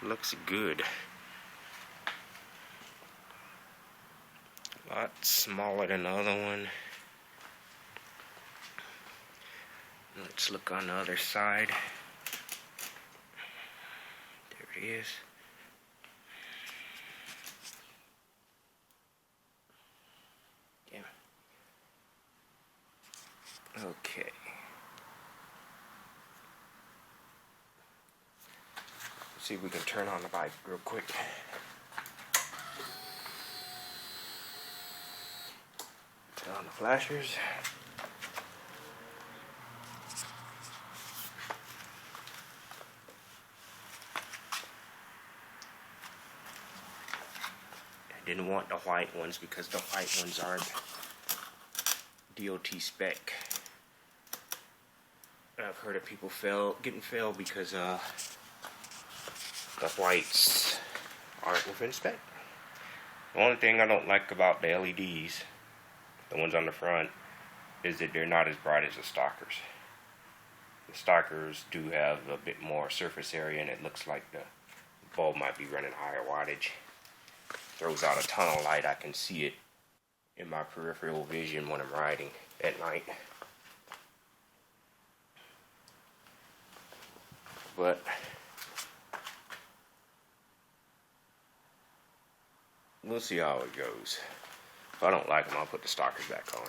Looks good. A lot smaller than the other one. Let's look on the other side. There it is. Yeah. Okay. Let's see if we can turn on the bike real quick. Turn on the flashers. I didn't want the white ones because the white ones aren't DOT spec. I've heard of people getting failed because the whites aren't within spec. The only thing I don't like about the LEDs, the ones on the front, is that they're not as bright as the stockers. The stockers do have a bit more surface area, and it looks like the bulb might be running higher wattage. Throws out a ton of light. I can see it in my peripheral vision when I'm riding at night. But we'll see how it goes. If I don't like them, I'll put the stockers back on.